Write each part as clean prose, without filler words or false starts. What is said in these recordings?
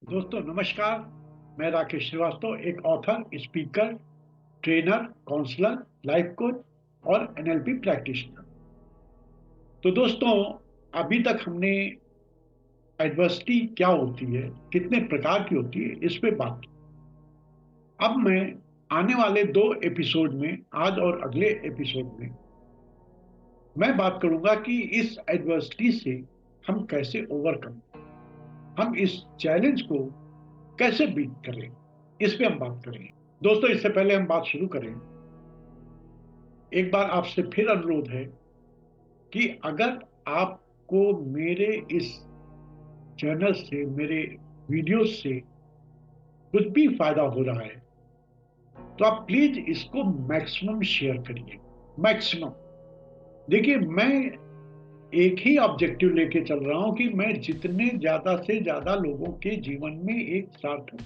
दोस्तों नमस्कार। मैं राकेश श्रीवास्तव, एक author, speaker, trainer, counsellor, life coach और एनएलपी प्रैक्टिशनर। तो दोस्तों, अभी तक हमने एडवर्सिटी क्या होती है, कितने प्रकार की होती है, इस पे बात की। अब मैं आने वाले 2 एपिसोड में, आज और अगले एपिसोड में, मैं बात करूंगा कि इस एडवर्सिटी से हम कैसे ओवरकम, हम इस चैलेंज को कैसे बीट करें, इस पे हम बात करेंगे। दोस्तों, इससे पहले हम बात शुरू करें, एक बार आपसे फिर अनुरोध है कि अगर आपको मेरे इस चैनल से, मेरे वीडियोस से कुछ भी फायदा हो रहा है, तो आप प्लीज इसको मैक्सिमम शेयर करिए। मैक्सिमम। देखिए, मैं एक ही ऑब्जेक्टिव लेके चल रहा हूं कि मैं जितने ज्यादा से ज्यादा लोगों के जीवन में एक सार्थक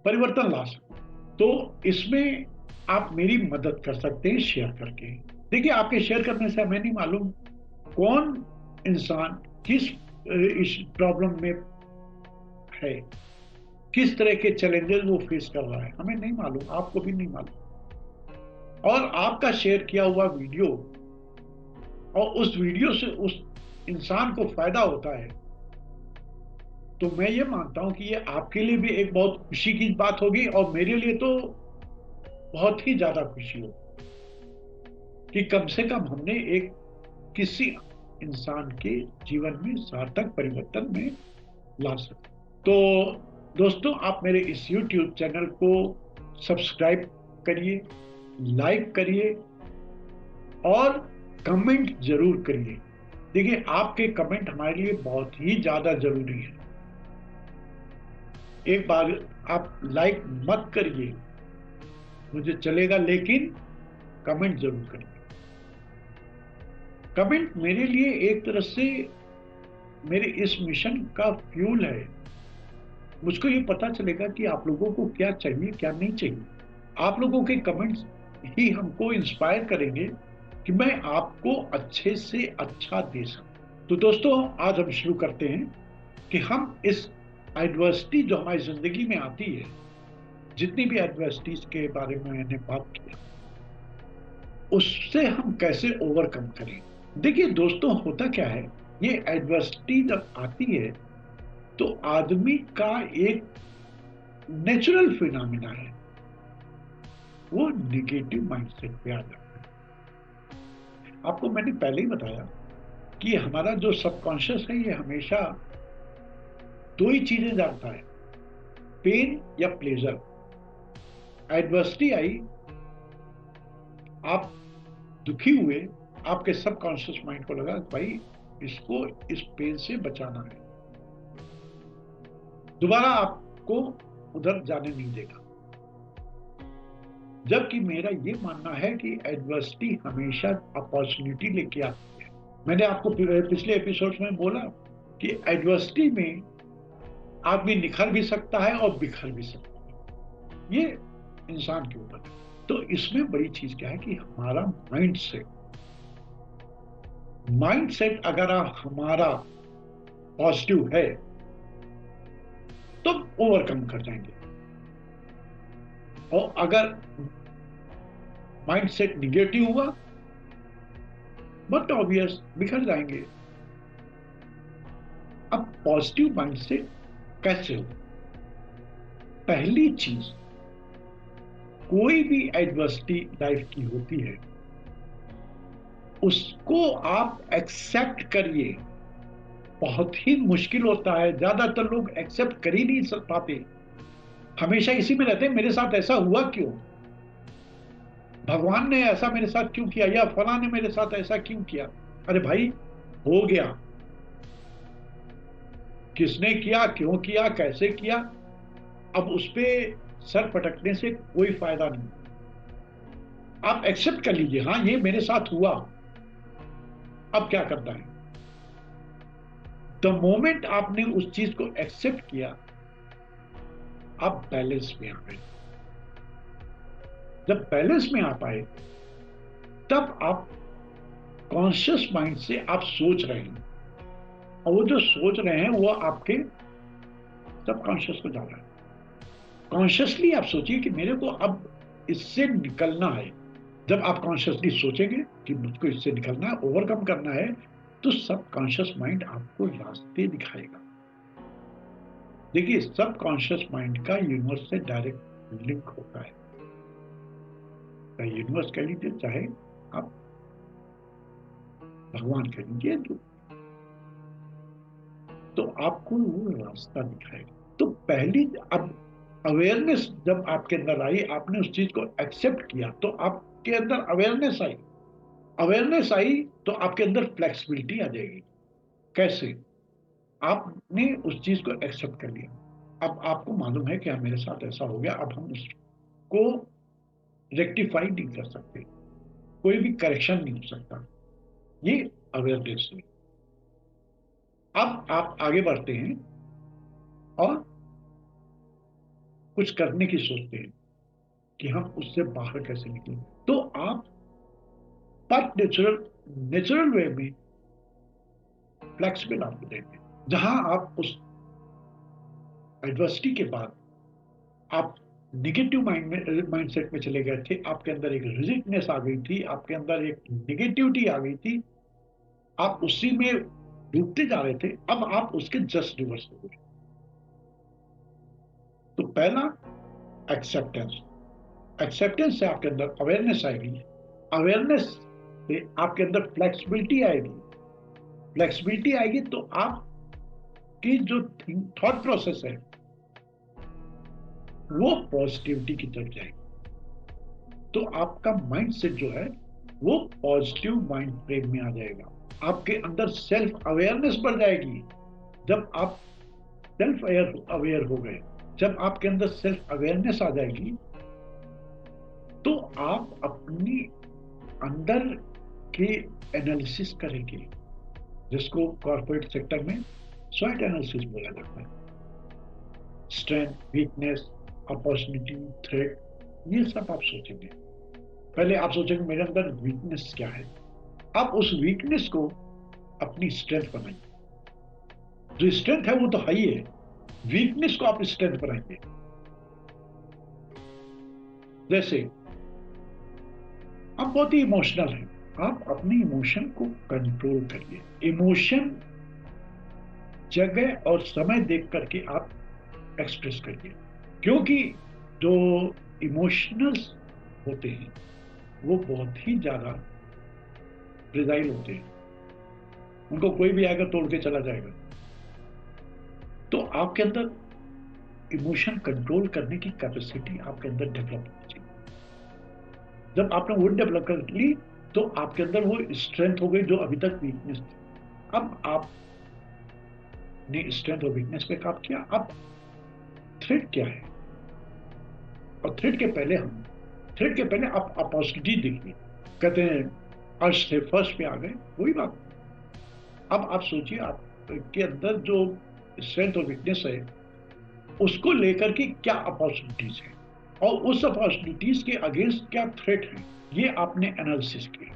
परिवर्तन ला सकूं। तो इसमें आप मेरी मदद कर सकते हैं शेयर करके। देखिए, आपके शेयर करने से हमें नहीं मालूम कौन इंसान किस इस प्रॉब्लम में है, किस तरह के चैलेंजेस वो फेस कर रहा है, हमें नहीं मालूम, आपको भी नहीं मालूम। और आपका शेयर किया हुआ वीडियो और उस वीडियो से उस इंसान को फायदा होता है, तो मैं ये मानता हूं कि ये आपके लिए भी एक बहुत खुशी की बात होगी और मेरे लिए तो बहुत ही ज्यादा खुशी होगी कि कम से कम हमने एक किसी इंसान के जीवन में सार्थक परिवर्तन में ला सके। तो दोस्तों, आप मेरे इस YouTube चैनल को सब्सक्राइब करिए, लाइक करिए और कमेंट जरूर करिए। देखिए, आपके कमेंट हमारे लिए बहुत ही ज्यादा जरूरी है। एक बार आप लाइक मत करिए, मुझे चलेगा, लेकिन कमेंट जरूर करिए। कमेंट मेरे लिए एक तरह से मेरे इस मिशन का फ्यूल है। मुझको ये पता चलेगा कि आप लोगों को क्या चाहिए, क्या नहीं चाहिए। आप लोगों के कमेंट्स ही हमको इंस्पायर करेंगे कि मैं आपको अच्छे से अच्छा दे सकूं। तो दोस्तों, आज हम शुरू करते हैं कि हम इस एडवर्सिटी जो हमारी जिंदगी में आती है, जितनी भी एडवर्सिटीज के बारे में मैंने बात किया, उससे हम कैसे ओवरकम करें। देखिए दोस्तों, होता क्या है, ये एडवर्सिटी जब आती है तो आदमी का एक नेचुरल फिनोमिना है, वो निगेटिव माइंडसेट पे आ जाता है। आपको मैंने पहले ही बताया कि हमारा जो सबकॉन्शियस है, ये हमेशा दो ही चीजें जानता है, पेन या प्लेजर। एडवर्सिटी आई, आप दुखी हुए, आपके सबकॉन्शियस माइंड को लगा भाई इसको इस पेन से बचाना है, दोबारा आपको उधर जाने नहीं देगा। जबकि मेरा ये मानना है कि एडवर्सिटी हमेशा अपॉर्चुनिटी लेके आती है। मैंने आपको पिछले एपिसोड में बोला कि एडवर्सिटी में आदमी निखर भी सकता है और बिखर भी सकता है, ये इंसान के ऊपर है। तो इसमें बड़ी चीज क्या है कि हमारा माइंड सेट, अगर हमारा पॉजिटिव है तो ओवरकम कर जाएंगे, और अगर माइंड सेट निगेटिव हुआ, बट ऑब्वियस बिखर जाएंगे। अब पॉजिटिव माइंड सेट कैसे हो? पहली चीज, कोई भी एडवर्सिटी लाइफ की होती है, उसको आप एक्सेप्ट करिए। बहुत ही मुश्किल होता है, ज्यादातर लोग एक्सेप्ट कर ही नहीं पाते, हमेशा इसी में रहते हैं, मेरे साथ ऐसा हुआ क्यों, भगवान ने ऐसा मेरे साथ क्यों किया, या फला ने मेरे साथ ऐसा क्यों किया। अरे भाई, हो गया, किसने किया, क्यों किया, कैसे किया, अब उस पे सर पटकने से कोई फायदा नहीं। आप एक्सेप्ट कर लीजिए, हाँ ये मेरे साथ हुआ, अब क्या करना है। द मोमेंट आपने उस चीज को एक्सेप्ट किया, आप बैलेंस में आ गए। जब बैलेंस में आ पाए, तब आप कॉन्शियस माइंड से आप सोच रहे हैं, और वो जो सोच रहे हैं वो आपके सबकॉन्शियस को जा रहा है। कॉन्शियसली आप सोचिए कि मेरे को अब इससे निकलना है। जब आप कॉन्शियसली सोचेंगे कि मुझको इससे निकलना है, ओवरकम करना है, तो सबकॉन्शियस माइंड आपको रास्ते दिखाएगा। देखिए, सबकॉन्शियस माइंड का यूनिवर्स से डायरेक्ट लिंक होता है। चाहे यूनिवर्स कह लीजिए, चाहे आप भगवान कह लीजिए, तो आपको वो रास्ता दिखाएगा। तो पहली, अब अवेयरनेस जब आपके अंदर आई, आपने उस चीज को एक्सेप्ट किया, तो आपके अंदर अवेयरनेस आई। अवेयरनेस आई तो आपके अंदर फ्लेक्सिबिलिटी आ जाएगी। कैसे? आपने उस चीज को एक्सेप्ट कर लिया। अब आपको मालूम है कि हाँ, मेरे साथ ऐसा हो गया, अब हम उसको रेक्टिफाई नहीं कर सकते, कोई भी करेक्शन नहीं हो सकता। ये अवेयरनेस है। अब आप आगे बढ़ते हैं और कुछ करने की सोचते हैं कि हम उससे बाहर कैसे निकलें। तो आप पर नेचुरल नेचुरल वे में फ्लेक्सिबल आपको देंगे। जहां आप उस एडवर्सिटी के बाद आप निगेटिव माइंडसेट में चले गए थे, आपके अंदर एक रिजिडनेस आ गई थी, आपके अंदर एक निगेटिविटी आ गई थी, आप उसी में डूबते जा रहे थे, अब आप उसके जस्ट रिवर्स हो गए। तो पहला, एक्सेप्टेंस। एक्सेप्टेंस से आपके अंदर अवेयरनेस आएगी, अवेयरनेस से आपके अंदर फ्लेक्सिबिलिटी आएगी, फ्लेक्सिबिलिटी आएगी तो आपकी जो थॉट प्रोसेस है वो पॉजिटिविटी की तरफ जाएगी। तो आपका माइंडसेट जो है वो पॉजिटिव माइंड फ्रेम में आ जाएगा। आपके अंदर सेल्फ अवेयरनेस बढ़ जाएगी। जब आप सेल्फ अवेयर हो गए, जब आपके अंदर सेल्फ अवेयरनेस आ जाएगी, तो आप अपनी अंदर के एनालिसिस करेंगे, जिसको कॉर्पोरेट सेक्टर में स्वॉट एनालिसिस बोला जाता है। स्ट्रेंथ, वीकनेस, अपॉर्चुनिटी, थ्रेट, ये सब आप सोचेंगे। पहले आप सोचेंगे मेरे अंदर वीकनेस क्या है, आप उस वीकनेस को अपनी स्ट्रेंथ बनाइए। जो स्ट्रेंथ है वो तो हाई है, वीकनेस को आप स्ट्रेंथ बनाएंगे। जैसे आप बहुत ही इमोशनल हैं, आप अपने इमोशन को कंट्रोल करिए। इमोशन जगह और समय देख करके आप एक्सप्रेस करिए, क्योंकि जो इमोशनल्स होते हैं वो बहुत ही ज्यादा फ्रेजाइल होते हैं, उनको कोई भी आकर तोड़ के चला जाएगा। तो आपके अंदर इमोशन कंट्रोल करने की कैपेसिटी आपके अंदर डेवलप होनी चाहिए। जब आपने वो डेवलप कर ली, तो आपके अंदर वो स्ट्रेंथ हो गई जो अभी तक वीकनेस थी। अब आपने स्ट्रेंथ और वीकनेस पे काम किया, अब थ्रेट क्या है, और थ्रेट के पहले आप अपॉर्चुनिटी देखिए। कहते हैं अर्श से फर्स्ट पे आ गए, वही बात। अब आप सोचिए, आपके अंदर जो स्ट्रेंथ और वीकनेस है उसको लेकर के क्या अपॉर्चुनिटीज है, और उस अपॉर्चुनिटीज के अगेंस्ट क्या थ्रेट है, ये आपने एनालिसिस किया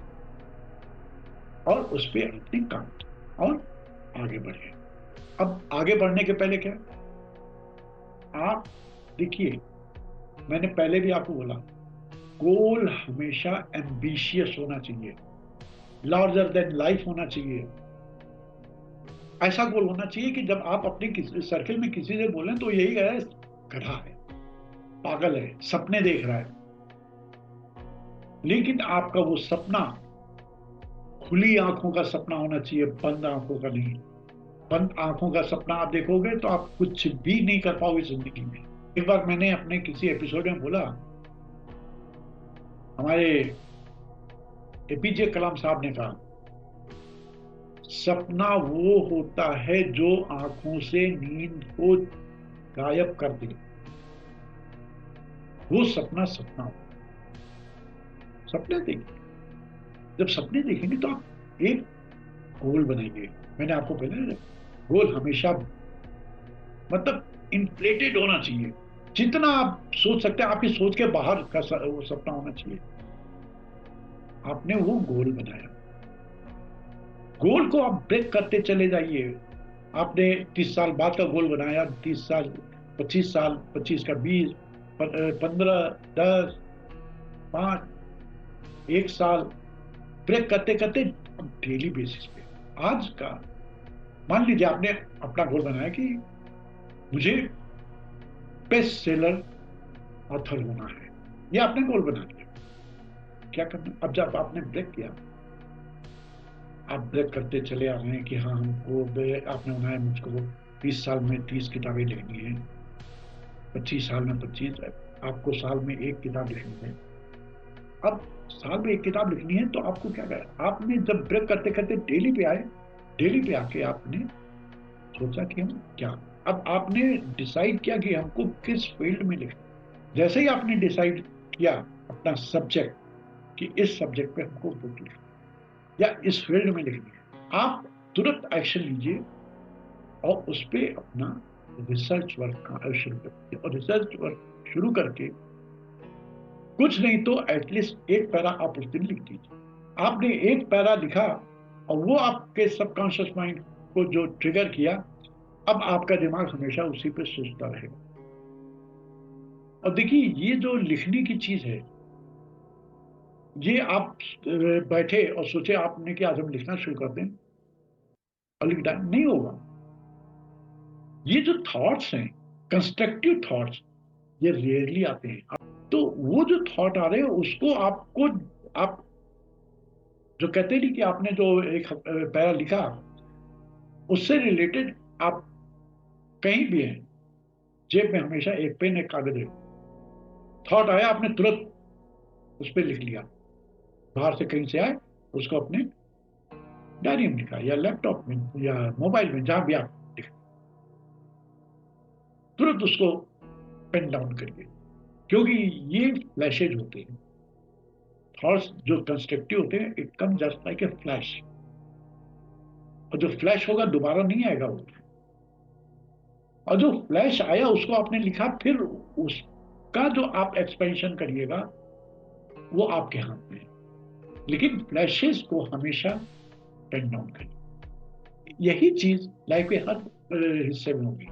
और उस पर आपने काम किया और आगे बढ़े। अब आगे बढ़ने के पहले क्या, आप देखिए, मैंने पहले भी आपको बोला, गोल हमेशा एम्बिशियस होना चाहिए, लार्जर देन लाइफ होना चाहिए। ऐसा गोल होना चाहिए कि जब आप अपने किसी सर्किल में किसी से बोलें तो यही है, गधा है, पागल है, सपने देख रहा है। लेकिन आपका वो सपना खुली आंखों का सपना होना चाहिए, बंद आंखों का नहीं। बंद आंखों का सपना आप देखोगे तो आप कुछ भी नहीं कर पाओगे जिंदगी में। एक बार मैंने अपने किसी एपिसोड में बोला, हमारे एपीजे कलाम साहब ने कहा, सपना वो होता है जो आंखों से नींद को गायब कर दे, वो सपना सपना हो। सपने देखिए, जब सपने देखेंगे तो आप एक गोल बनाएंगे। मैंने आपको पहले, गोल हमेशा मतलब इन्फ्लेटेड होना चाहिए, जितना आप सोच सकते हैं, आपकी सोच के बाहर का वो सपना होना चाहिए। आपने वो गोल बनाया, गोल को आप ब्रेक करते चले जाइए। आपने 30 साल बाद का गोल बनाया, 30 साल 25 साल, 25 का 20, 15, 10, 5, 1 साल ब्रेक करते करते डेली बेसिस पे। आज का मान लीजिए आपने अपना गोल बनाया कि मुझे बेस्ट सेलर ऑथर होना है, ये आपने गोल बना लिया। क्या करना, अब जब आपने ब्रेक किया, आप ब्रेक करते चले आ रहे हैं कि हाँ हमको आपने बनाया मुझको 20 साल में 30 किताबें लिखनी है, 25 साल में 25, आपको साल में एक किताब लिखनी है। अब साल में एक किताब लिखनी है तो आपको क्या करना, आपने जब ब्रेक करते करते डेली पे आए, डेली पे आके आपने सोचा कि हम क्या, अब आपने डिसाइड किया कि हमको किस फील्ड में लिखना। जैसे ही आपने डिसाइड किया अपना सब्जेक्ट कि इस सब्जेक्ट पे हमको बुक लिखनी है या इस फील्ड में लिखनी है, आप तुरंत एक्शन लीजिए और उस पर अपना रिसर्च वर्क शुरू करिए। और रिसर्च वर्क शुरू करके कुछ नहीं तो एटलीस्ट एक पैरा आप उस दिन लिख दीजिए। आपने एक पैरा लिखा और वो आपके सबकॉन्शियस माइंड को जो ट्रिगर किया, अब आपका दिमाग हमेशा उसी पे सोचता रहेगा। और देखिए ये जो लिखने की चीज है, ये आप बैठे और सोचे आपने कि आज हम लिखना शुरू कर दें और लिख डालें, नहीं होगा। ये जो थॉट्स हैं, कंस्ट्रक्टिव थॉट्स, ये रेयरली आते हैं। तो वो जो थॉट आ रहे हैं उसको आपको, आप जो कहते नहीं कि आपने जो एक पैरा लिखा उससे रिलेटेड, आप कहीं भी हैं, जेब में हमेशा एक पेन एक कागज रखो। थॉट आया आपने तुरंत उस पर लिख लिया, बाहर से कहीं से आए उसको अपने डायरी में लिखा या लैपटॉप में या मोबाइल में, जहां भी आप लिख, तुरंत उसको पेन डाउन करिए। क्योंकि ये फ्लैशेज होते हैं, थॉट्स जो कंस्ट्रक्टिव होते हैं, it come just like a flash. और जो फ्लैश होगा दोबारा नहीं आएगा वो, और जो फ्लैश आया उसको आपने लिखा, फिर उसका जो आप एक्सपेंशन करिएगा वो आपके हाथ में है। लेकिन फ्लैशेस को हमेशा पेन डाउन करिए। यही चीज लाइफ के हर हिस्से में होगी।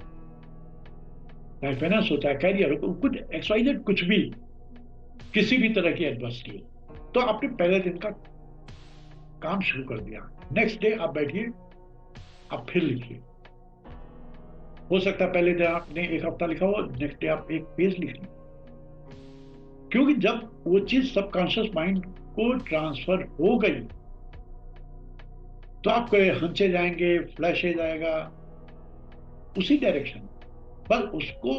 चाहे फाइनेंस होता है, कैरियर हो, कुछ एक्सवाइजेड, कुछ भी, किसी भी तरह की एडवर्सिटी हो, तो आपने पहले दिन का काम शुरू कर दिया, नेक्स्ट डे आप बैठिए, आप फिर लिखिए। हो सकता है पहले दिन आपने एक हफ्ता लिखा हो, नेक्स्ट डे आप एक पेज लिख लीजिए। क्योंकि जब वो चीज सबकॉन्शियस माइंड को ट्रांसफर हो गई तो आपको हंसे जाएंगे, फ्लैशे जाएगा उसी डायरेक्शन, पर उसको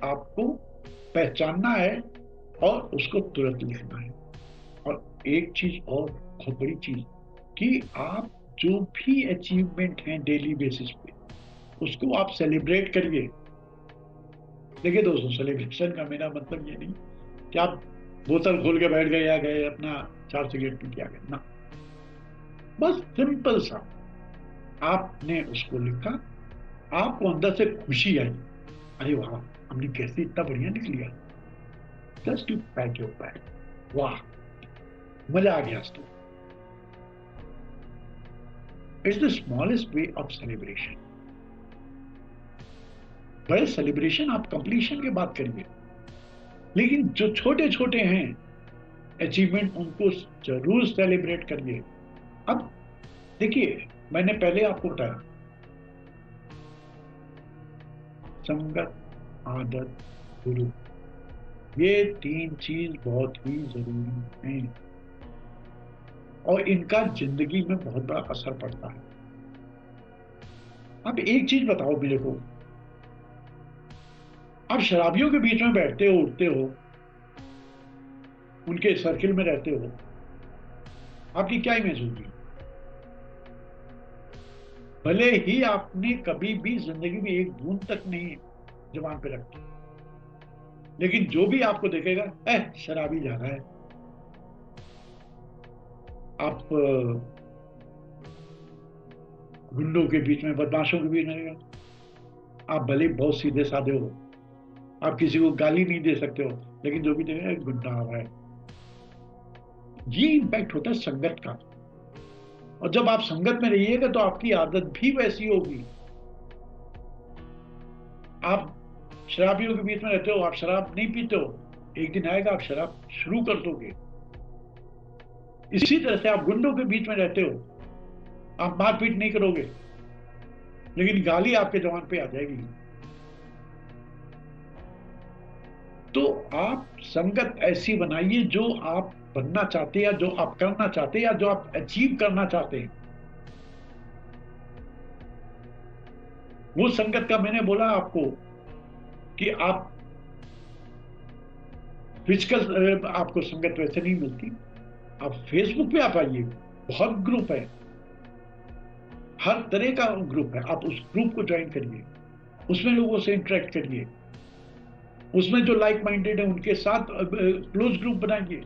आपको पहचानना है और उसको तुरंत लिखना है। और एक चीज और बहुत बड़ी चीज, कि आप जो भी अचीवमेंट है डेली बेसिस पे उसको आप सेलिब्रेट करिए। देखिए दोस्तों, सेलिब्रेशन का मेरा मतलब ये नहीं कि आप बोतल खोल के बैठ गए या गए अपना 4 सिगरेट पी के आ गए ना। बस सिंपल सा आपने उसको लिखा, आपको अंदर से खुशी आई, अरे वाह हमने कैसे इतना बढ़िया लिख लिया, just to pat your back, वाह मजा आ गया। It's the smallest way of celebration. बड़े सेलिब्रेशन आप कंप्लीशन की बात करिए, लेकिन जो छोटे छोटे हैं अचीवमेंट उनको जरूर सेलिब्रेट करिए। अब देखिए, मैंने पहले आपको बताया संगत, आदत, गुरु, ये 3 चीज बहुत ही जरूरी हैं और इनका जिंदगी में बहुत बड़ा असर पड़ता है। अब एक चीज बताओ मेरे को, आप शराबियों के बीच में बैठते हो, उठते हो, उनके सर्किल में रहते हो, आपकी क्या इमेज होगी? भले ही आपने कभी भी जिंदगी में एक बूंद तक नहीं जुबान पे रखी, लेकिन जो भी आपको देखेगा, शराबी जा रहा है। आप गुंडों के बीच में, बदमाशों के बीच में रहेगा, आप भले ही बहुत सीधे साधे हो, आप किसी को गाली नहीं दे सकते हो, लेकिन जो भी देखेगा एक गुंडा आ रहा है। ये इंपैक्ट होता है संगत का। और जब आप संगत में रहिएगा तो आपकी आदत भी वैसी होगी। आप शराबियों के बीच में रहते हो, आप शराब नहीं पीते हो, एक दिन आएगा आप शराब शुरू कर दोगे। इसी तरह से आप गुंडों के बीच में रहते हो, आप मारपीट नहीं करोगे, लेकिन गाली आपके जबान पे आ जाएगी। तो आप संगत ऐसी बनाइए जो आप बनना चाहते हैं, या जो आप करना चाहते हैं, या जो आप अचीव करना चाहते हैं। वो संगत का मैंने बोला आपको कि आप फिजिकल आपको संगत वैसे नहीं मिलती। आप फेसबुक पे आप आइए, बहुत ग्रुप है, हर तरह का ग्रुप है, आप उस ग्रुप को ज्वाइन करिए, उसमें लोगों से इंटरेक्ट करिए, उसमें जो लाइक माइंडेड है उनके साथ क्लोज ग्रुप बनाइए।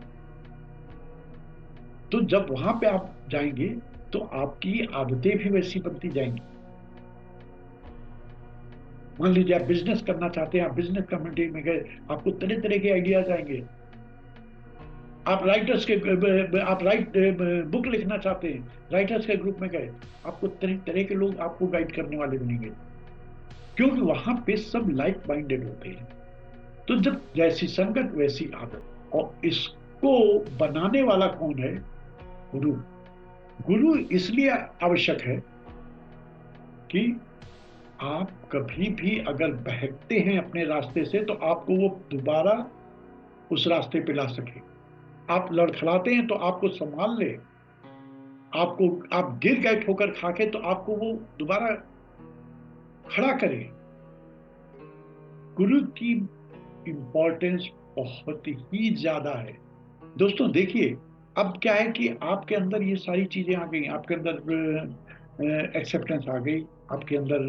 तो जब वहां पे आप जाएंगे तो आपकी आदतें भी वैसी बनती जाएंगी। मान लीजिए आप बिजनेस करना चाहते हैं, आप बिजनेस कम्युनिटी में गए, आपको तरह तरह के आइडियाज आएंगे। आप राइटर्स के आप राइट बुक लिखना चाहते हैं, राइटर्स के ग्रुप में गए, आपको तरह तरह के लोग आपको गाइड करने वाले बनेंगे, क्योंकि वहां पे सब लाइक माइंडेड होते हैं। तो जब जैसी संगत वैसी आदत, और इसको बनाने वाला कौन है? गुरु। गुरु इसलिए आवश्यक है कि आप कभी भी अगर बहकते हैं अपने रास्ते से, तो आपको वो दोबारा उस रास्ते पे ला सके। आप लड़खड़ाते हैं तो आपको संभाल ले, आपको, आप गिर गए ठोकर खा के, तो आपको वो दोबारा खड़ा करे। गुरु की इंपॉर्टेंस बहुत ही ज्यादा है। दोस्तों देखिए, अब क्या है कि आपके अंदर ये सारी चीजें आ गई, आपके अंदर एक्सेप्टेंस आ गई, आपके अंदर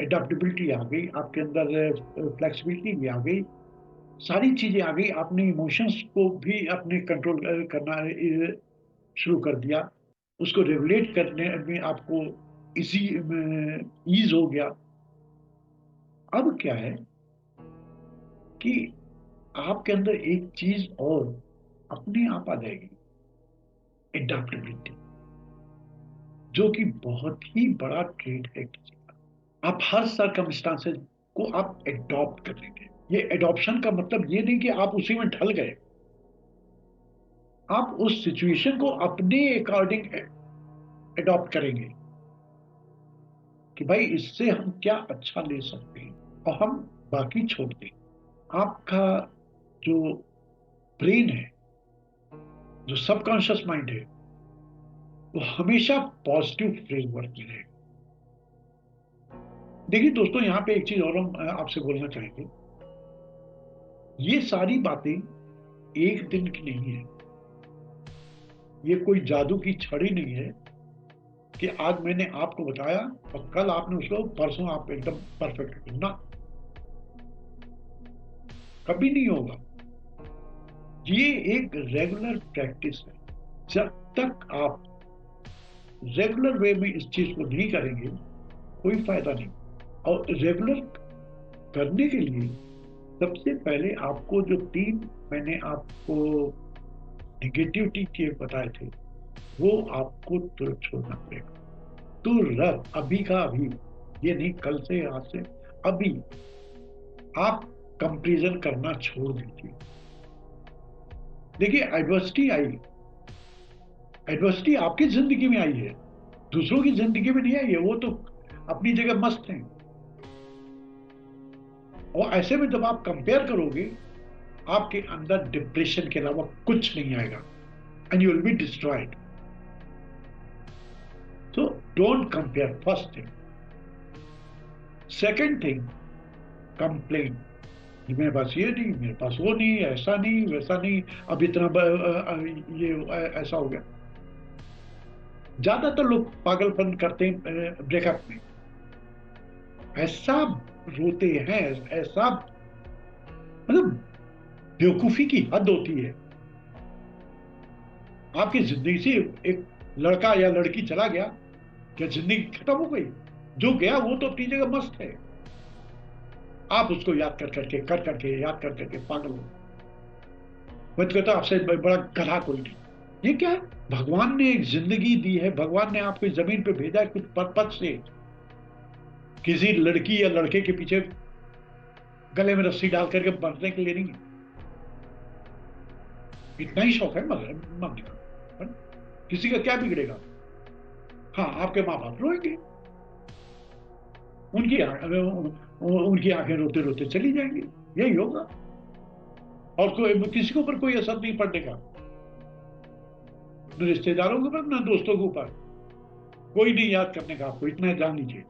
एडेप्टेबिलिटी आ गई, आपके अंदर फ्लेक्सिबिलिटी भी आ गई, सारी चीजें आ गई। आपने इमोशंस को भी अपने कंट्रोल करना शुरू कर दिया, उसको रेगुलेट करने में आपको इसी ईज हो गया। अब क्या है कि आपके अंदर एक चीज और अपने आप आ जाएगी, एडेप्टेबिलिटी, जो कि बहुत ही बड़ा ट्रेड है किसी का। आप हर सर्कमस्टांसेस को आप एडॉप्ट कर लेंगे। ये एडॉप्शन का मतलब ये नहीं कि आप उसी में ढल गए, आप उस सिचुएशन को अपने अकॉर्डिंग एडॉप्ट करेंगे कि भाई इससे हम क्या अच्छा ले सकते हैं, और हम बाकी छोड़ दें। आपका जो ब्रेन है, जो सबकॉन्शियस माइंड है, वो हमेशा पॉजिटिव फ्रेमवर्क में रहेगा। देखिए दोस्तों, यहाँ पे एक चीज और हम आपसे बोलना चाहेंगे। ये सारी बातें एक दिन की नहीं है, ये कोई जादू की छड़ी नहीं है कि आज मैंने आपको बताया और कल आपने उसको, परसों आप एकदम परफेक्ट ना, कभी नहीं होगा। ये एक रेगुलर प्रैक्टिस है। जब तक आप रेगुलर वे में इस चीज को नहीं करेंगे, कोई फायदा नहीं। और रेगुलर करने के लिए सबसे पहले आपको जो 3 मैंने आपको निगेटिविटी के बताए थे, वो आपको तुरंत छोड़ना पड़ेगा। तुरंत, अभी का अभी, ये नहीं कल से आज से, अभी आप कंपैरिजन करना छोड़ दीजिए। देखिए एडवर्सिटी आई, एडवर्सिटी आपकी जिंदगी में आई है, दूसरों की जिंदगी में नहीं आई है। वो तो अपनी जगह मस्त हैं, और ऐसे में जब आप कंपेयर करोगे, आपके अंदर डिप्रेशन के अलावा कुछ नहीं आएगा, and you will be destroyed. So don't compare, first thing. Second thing, complain, मेरे पास ये नहीं, मेरे पास वो नहीं, ऐसा नहीं, वैसा नहीं, अब इतना ये ऐसा हो गया। ज्यादातर लोग पागलपन करते हैं ब्रेकअप में, ऐसा रोते हैं, ऐसा, मतलब बेवकूफी की हद होती है। आपकी जिंदगी से एक लड़का या लड़की चला गया, क्या जिंदगी खत्म हो गई? जो गया वो तो अपनी जगह मस्त है, आप उसको याद कर करके याद कर करके पागल हो। मैं तो कहता आपसे बड़ा गधा कोई नहीं। ये क्या है? भगवान ने एक जिंदगी दी है, भगवान ने आपको इस जमीन पे भेजा है कुछ पर्पज से, किसी लड़की या लड़के के पीछे गले में रस्सी डाल करके मरने के लिए नहीं। इतना ही शौक है मरने का, है ना? किसी का क्या बिगड़ेगा? हाँ, आपके माँ बाप रोएंगे, उनकी आंखें रोते रोते चली जाएंगी, यही होगा। और कोई किसी के ऊपर कोई असर नहीं पड़ने का, न रिश्तेदारों के ऊपर न दोस्तों के ऊपर, कोई नहीं याद करने का। आपको इतना जान लीजिए।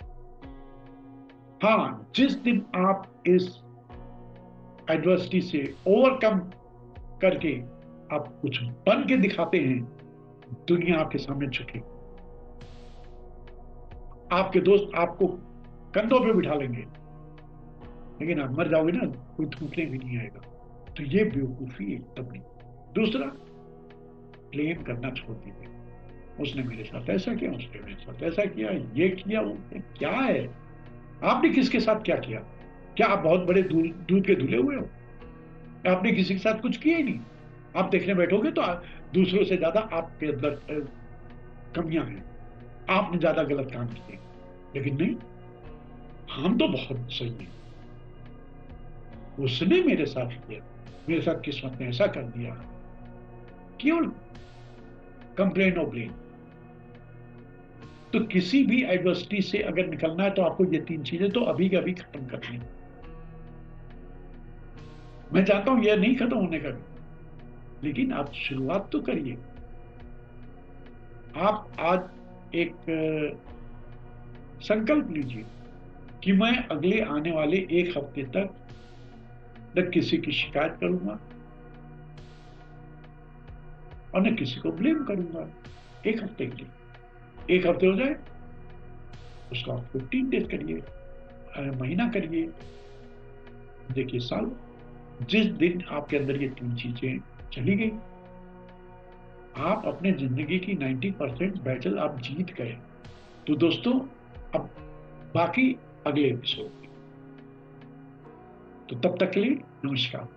हाँ, जिस दिन आप इस एडवर्सिटी से ओवरकम करके आप कुछ बन के दिखाते हैं, दुनिया आपके सामने झुकेगी। आपके दोस्त आपको कंधों पे बिठा लेंगे, लेकिन आप मर जाओगे ना, कोई थूकने भी नहीं आएगा। तो ये बेवकूफी एकदम नहीं। दूसरा, ब्लेम करना छोड़ दीजिए। उसने मेरे साथ ऐसा किया, उसने मेरे साथ ऐसा किया, ये किया, वो किया। क्या है? आपने किसके साथ क्या किया? क्या आप बहुत बड़े दूध के धुले हुए हो? आपने किसी के साथ कुछ किया ही नहीं। आप देखने बैठोगे तो दूसरों से ज्यादा आपके अंदर कमियां हैं, आपने ज्यादा गलत काम किए। लेकिन नहीं, हम तो बहुत सही हैं। उसने मेरे साथ किया, मेरे साथ किस्मत ने ऐसा कर दिया। केवल कंप्लेन और ब्लेम। तो किसी भी एडवर्सिटी से अगर निकलना है तो आपको ये तीन चीजें तो अभी के अभी खत्म करनी है। मैं चाहता हूं यह नहीं खत्म होने का, लेकिन आप शुरुआत तो करिए। आप आज एक संकल्प लीजिए कि मैं अगले आने वाले एक हफ्ते तक न किसी की शिकायत करूंगा और न किसी को ब्लेम करूंगा। एक हफ्ते के लिए, एक हफ्ते हो जाए उसको आप 15 डेज करिए, महीना करिए, देखिए साल। जिस दिन आपके अंदर ये तीन चीजें चली गई, आप अपने जिंदगी की 90% बैटल आप जीत गए। तो दोस्तों, अब बाकी अगले एपिसोड में। तो तब तक के लिए नमस्कार।